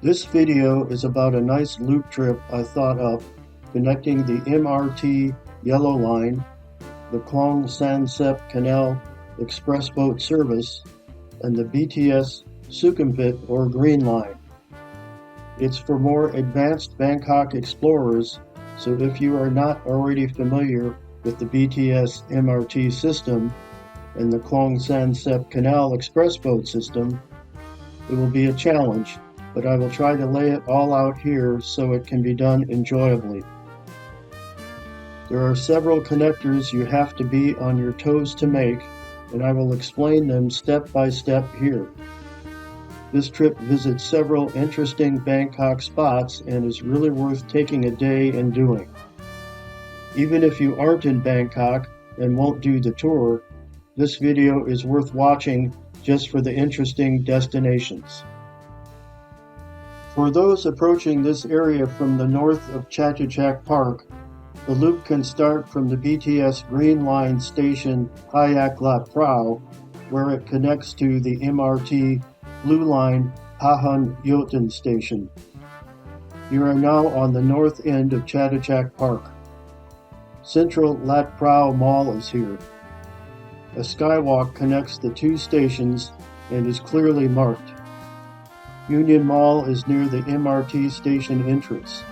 This video is about a nice loop trip I thought up connecting the MRT Yellow Line, the Khlong Saen Saep Canal express boat service, and the BTS Green Line. It's for more advanced Bangkok explorers, so if you are not already familiar with the BTS MRT system and the Khlong Saen Saep Canal express boat system, it will be a challenge, but I will try to lay it all out here so it can be done enjoyably. There are several connectors you have to be on your toes to make, and I will explain them step by step here. This trip visits several interesting Bangkok spots and is really worth taking a day and doing. Even if you aren't in Bangkok and won't do the tour, this video is worth watching just for the interesting destinations. For those approaching this area from the north of Chatuchak Park, the loop can start from the BTS Green Line station Hayak Lat Prao, where it connects to the MRT Blue Line Pahon Yotan station. You are now on the north end of Chatuchak Park. Central Lat Prao Mall is here. A skywalk connects the two stations and is clearly marked. Union Mall is near the MRT station entrance.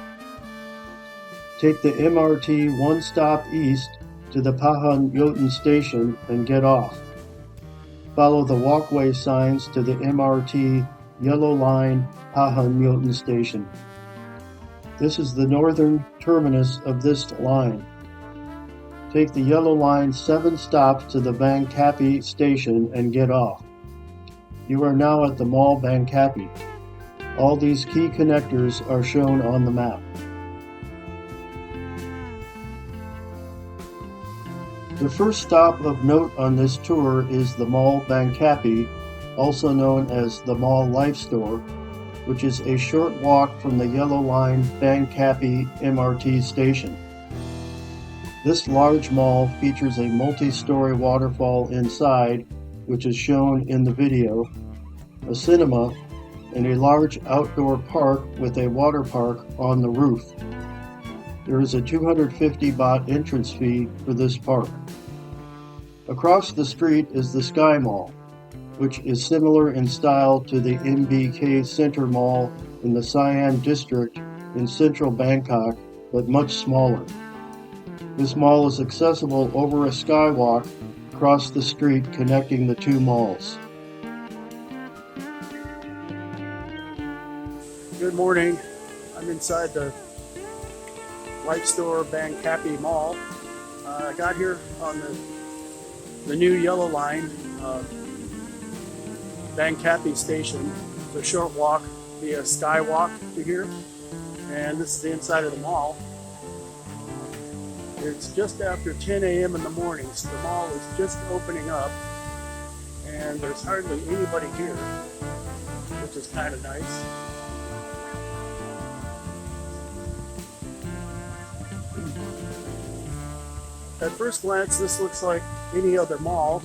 Take the MRT one stop east to the Pahon Yotan station and get off. Follow the walkway signs to the MRT Yellow Line Pahon Yotan station. This is the northern terminus of this line. Take the Yellow Line 7 stops to the Bangkapi station and get off. You are now at the Mall Bangkapi. All these key connectors are shown on the map. The first stop of note on this tour is the Mall Bangkapi, also known as the Mall Life Store, which is a short walk from the Yellow Line Bangkapi MRT station. This large mall features a multi-story waterfall inside, which is shown in the video, a cinema, and a large outdoor park with a water park on the roof. There is a 250 baht entrance fee for this park. Across the street is the Sky Mall, which is similar in style to the MBK Center Mall in the Siam district in central Bangkok, but much smaller. This mall is accessible over a skywalk across the street connecting the two malls. Good morning. I'm inside the Life Store Bangkapi Mall. I got here on the new Yellow Line, Bangkapi station. It's a short walk via skywalk to here, and this is the inside of the mall. It's just after 10 a.m. in the morning, so the mall is just opening up, and there's hardly anybody here, which is kind of nice. At first glance, this looks like any other mall.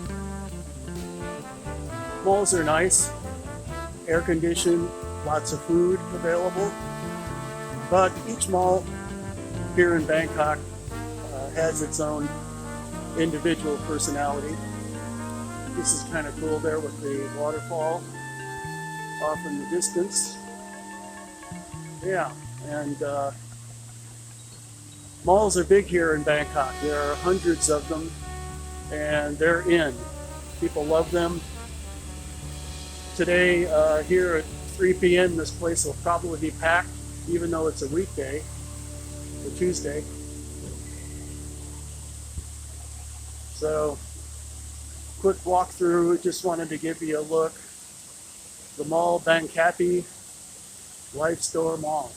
Malls are nice, air conditioned, lots of food available, but each mall here in Bangkok has its own individual personality. This is kind of cool there with the waterfall off in the distance. Yeah, and malls are big here in Bangkok. There are hundreds of them, and they're in. People love them. Today, here at 3 p.m., this place will probably be packed, even though it's a weekday, or Tuesday. So, quick walkthrough, just wanted to give you a look. The Mall Bangkapi Life Store Mall.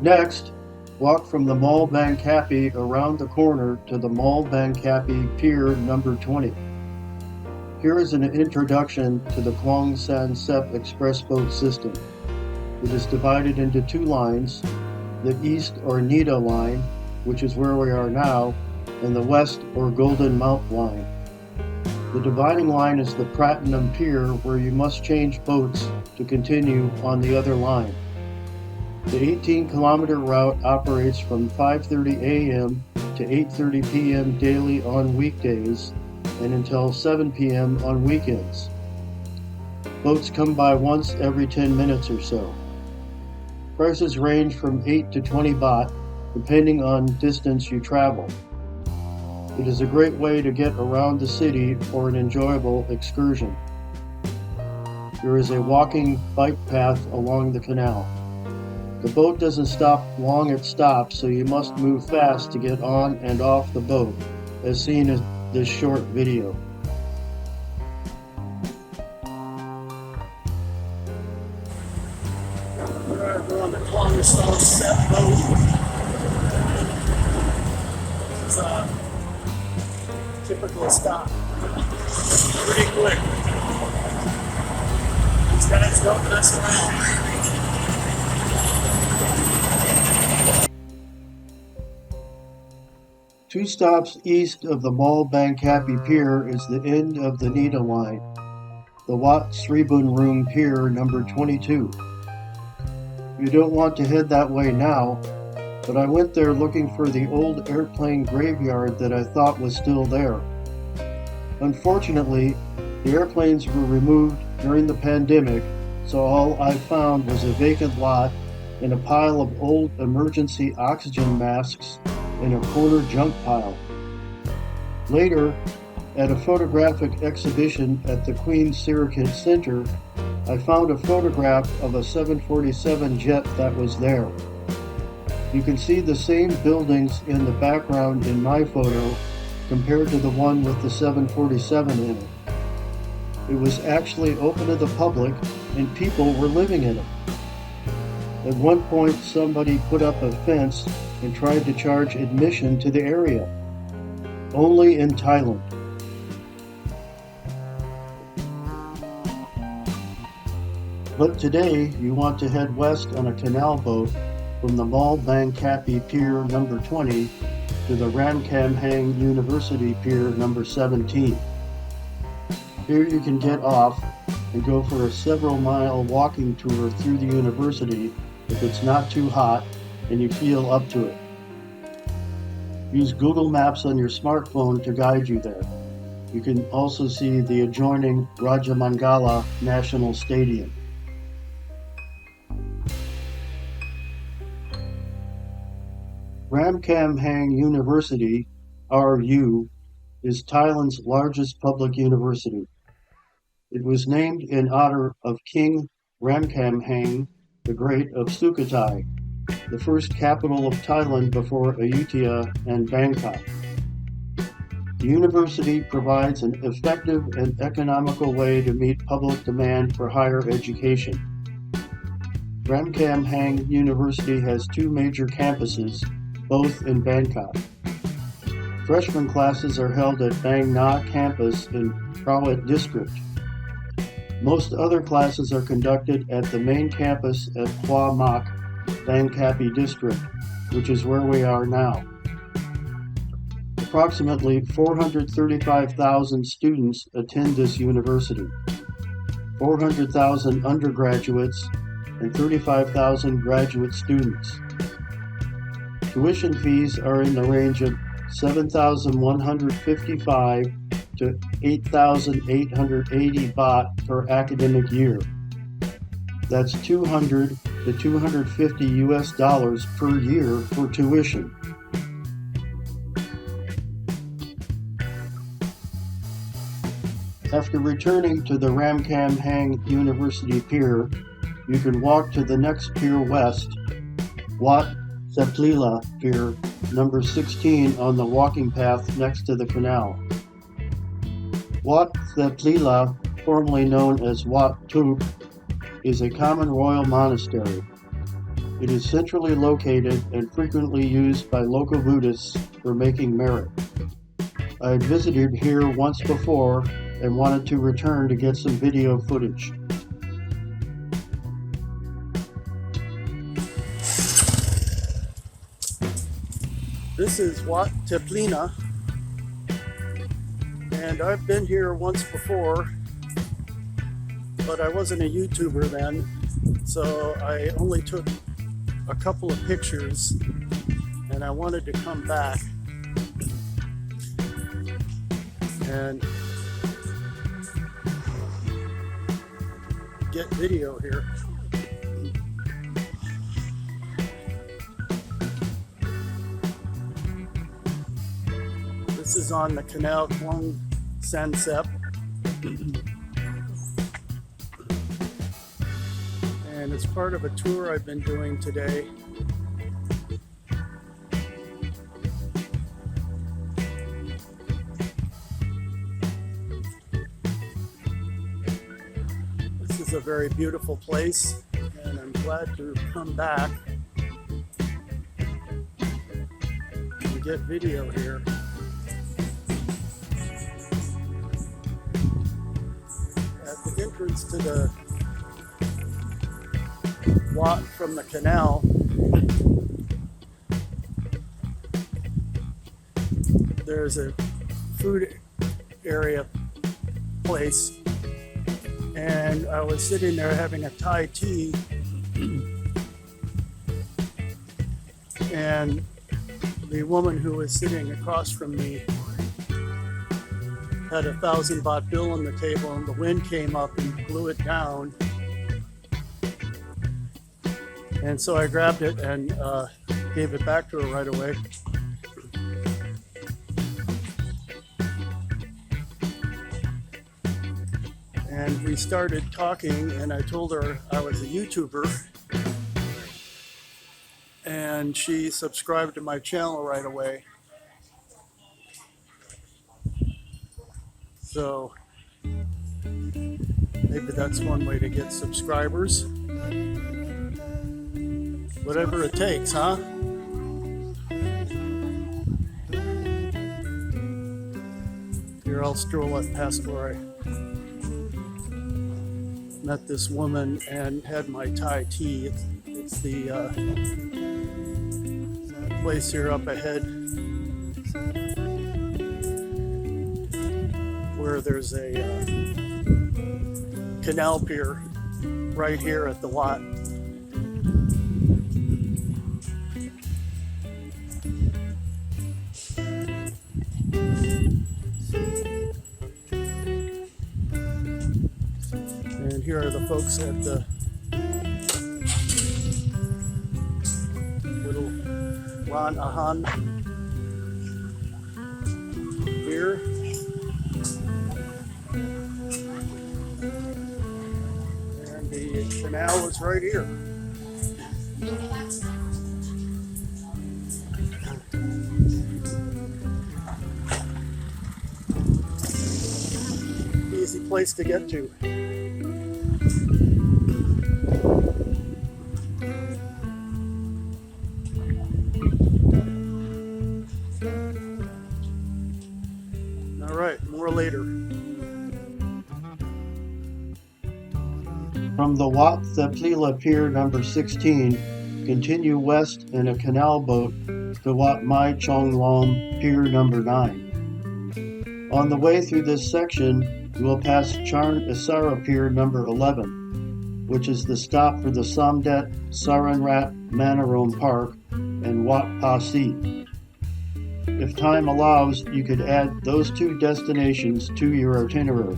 Next, walk from the Mall Bangkapi around the corner to the Mall Bangkapi Pier number 20. Here is an introduction to the Khlong Saen Saep express boat system. It is divided into two lines, the East or Nida line, which is where we are now, and the West or Golden Mount line. The dividing line is the Pratunam Pier, where you must change boats to continue on the other line. The 18-kilometer route operates from 5:30 a.m. to 8:30 p.m. daily on weekdays and until 7 p.m. on weekends. Boats come by once every 10 minutes or so. Prices range from 8 to 20 baht, depending on distance you travel. It is a great way to get around the city for an enjoyable excursion. There is a walking bike path along the canal. The boat doesn't stop long at stops, so you must move fast to get on and off the boat, as seen in this short video. We're on the Khlong Saen Saep boat. It's a typical stop. Pretty quick. These guys don't mess around. Two stops east of the Mall Bangkok Pier is the end of the Yellow Line, the Wats Room Pier number 22. You don't want to head that way now, but I went there looking for the old airplane graveyard that I thought was still there. Unfortunately, the airplanes were removed during the pandemic, so all I found was a vacant lot and a pile of old emergency oxygen masks in a corner junk pile. Later, at a photographic exhibition at the Queen's Circuit Center, I found a photograph of a 747 jet that was there. You can see the same buildings in the background in my photo compared to the one with the 747 in it. It was actually open to the public and people were living in it. At one point, somebody put up a fence and tried to charge admission to the area. Only in Thailand. But today, you want to head west on a canal boat from the Mall Bangkok Pier number 20 to the Ramkhamhaeng University Pier number 17. Here you can get off and go for a several-mile walking tour through the university if it's not too hot and you feel up to it. Use Google Maps on your smartphone to guide you there. You can also see the adjoining Rajamangala National Stadium. Ramkhamhaeng University, RU, is Thailand's largest public university. It was named in honor of King Ramkhamhaeng the Great of Sukhothai, the first capital of Thailand before Ayutthaya and Bangkok. The university provides an effective and economical way to meet public demand for higher education. Ramkhamhaeng University has two major campuses, both in Bangkok. Freshman classes are held at Bang Na campus in Prawat district. Most other classes are conducted at the main campus at Hua Mak, Bangkok district, which is where we are now. Approximately 435,000 students attend this university, 400,000 undergraduates, and 35,000 graduate students. Tuition fees are in the range of 7,155 to 8,880 baht per academic year. That's 200 to 250 US dollars per year for tuition. After returning to the Ramkhamhaeng University Pier, you can walk to the next pier west, Wat Seplila Pier, number 16 on the walking path next to the canal. Wat Seplila, formerly known as Wat Thup, is a common royal monastery. It is centrally located and frequently used by local Buddhists for making merit. I had visited here once before and wanted to return to get some video footage. This is Wat Seplila, And I've been here once before, but I wasn't a YouTuber then, so I only took a couple of pictures, and I wanted to come back and get video here. This is on the canal Khlong Saen Saep. And it's part of a tour I've been doing today. This is a very beautiful place, and I'm glad to come back and get video here. At the entrance to the Wats from the canal, there's a food area place, and I was sitting there having a Thai tea, and the woman who was sitting across from me had a 1,000 baht bill on the table, and the wind came up and blew it down. And so I grabbed it and gave it back to her right away. And we started talking, and I told her I was a YouTuber, and she subscribed to my channel right away. So maybe that's one way to get subscribers. Whatever it takes, huh? Here, I'll stroll up past where I met this woman and had my Thai tea. It's the place here up ahead where there's a canal pier right here at the Wat. And here are the folks at the little Ran Ahan here. And the canal is right here. Easy place to get to. All right, more later. From the Wat Theplela Pier number 16, continue west in a canal boat to Wat Mai Chong Lam Pier number 9. On the way through this section, you will pass Charn Isara Pier number 11, which is the stop for the Samdet Saranrat Manoram Park and Wat Pasi. If time allows, you could add those two destinations to your itinerary.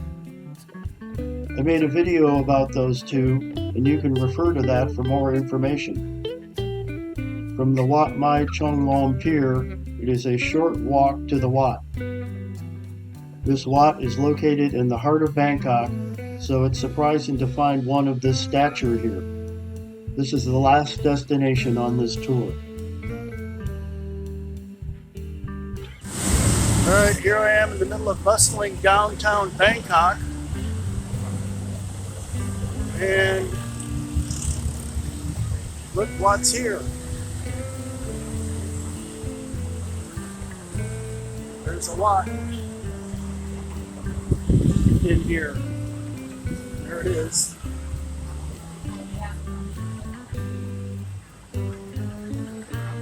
I made a video about those two, and you can refer to that for more information. From the Wat Mai Chong Lam Pier, it is a short walk to the Wat. This Wat is located in the heart of Bangkok, so it's surprising to find one of this stature here. This is the last destination on this tour. Alright, here I am in the middle of bustling downtown Bangkok. And look what's here. There's a lot in here. There it is.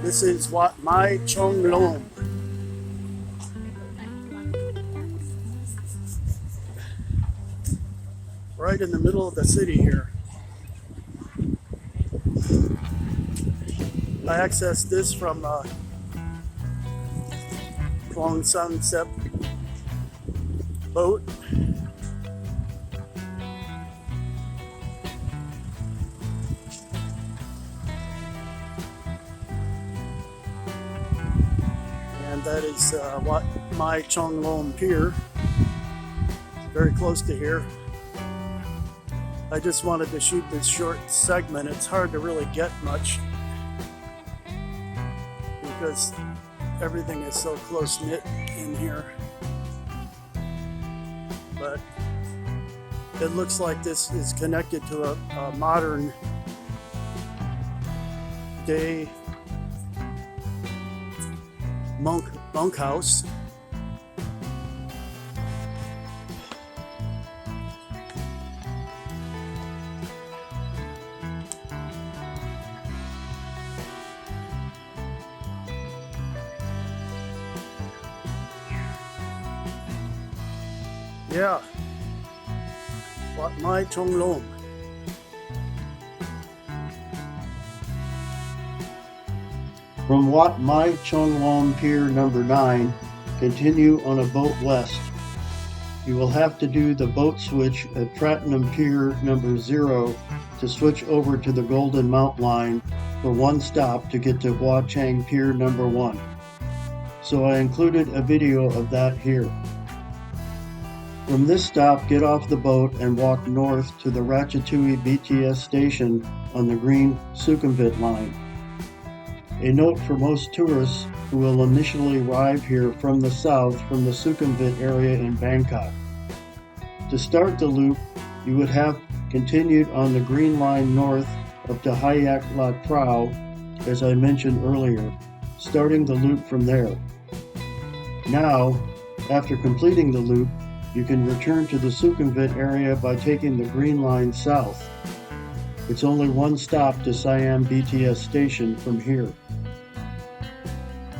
This is Wat Mai Chong Lam. right in the middle of the city here. I accessed this from Khlong Saen Saep boat. And that is Wat Mai Chong Lom Pier, very close to here. I just wanted to shoot this short segment. It's hard to really get much because everything is so close knit in here. But it looks like this is connected to a modern day bunkhouse. Yeah, Wat Mai Chong Lom. From Wat Mai Chong Lom Pier number 9, continue on a boat west. You will have to do the boat switch at Pratunam Pier number 0 to switch over to the Golden Mount Line for one stop to get to Hua Chang Pier number 1. So I included a video of that here. From this stop, get off the boat and walk north to the Ratchatui BTS station on the green Sukhumvit line. A note for most tourists who will initially arrive here from the south from the Sukhumvit area in Bangkok. To start the loop, you would have continued on the Green Line north up to Hayak Lat Prao, as I mentioned earlier, starting the loop from there. Now, after completing the loop, you can return to the Sukhumvit area by taking the Green Line south. It's only one stop to Siam BTS station from here.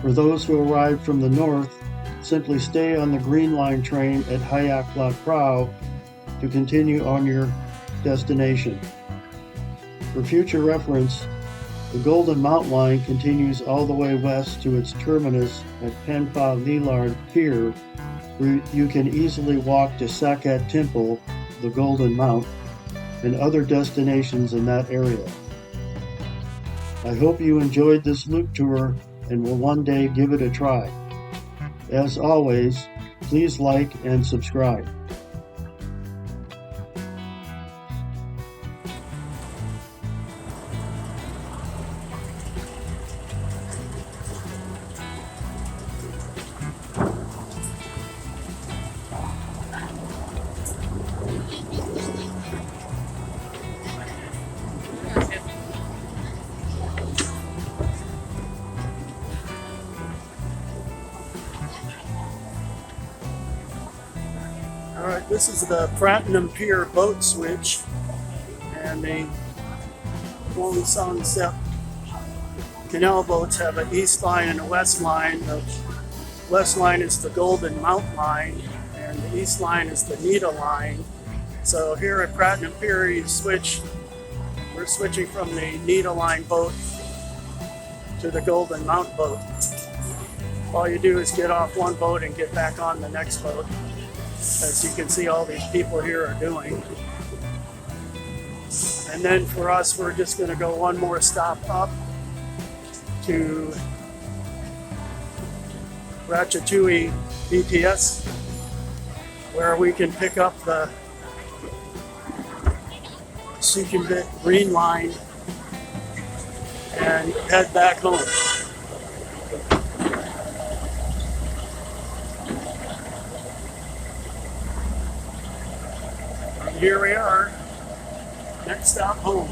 For those who arrive from the north, simply stay on the Green Line train at Hayak Lat Prao to continue on your destination. For future reference, the Golden Mount Line continues all the way west to its terminus at Penpa Lillard Pier, where you can easily walk to Sakat Temple, the Golden Mount, and other destinations in that area. I hope you enjoyed this loop tour and will one day give it a try. As always, please like and subscribe. Alright, this is the Pratunam Pier boat switch, and the Khlong Saen Saep canal boats have an east line and a west line. The west line is the Golden Mount Line, and the east line is the Nita Line. So here at Pratunam Pier, we're switching from the Nita Line boat to the Golden Mount boat. All you do is get off one boat and get back on the next boat, as you can see all these people here are doing. And then for us, we're just going to go one more stop up to Ratchatui BTS, where we can pick up the Sukhumvit Green Line and head back home. Here we are, next stop home.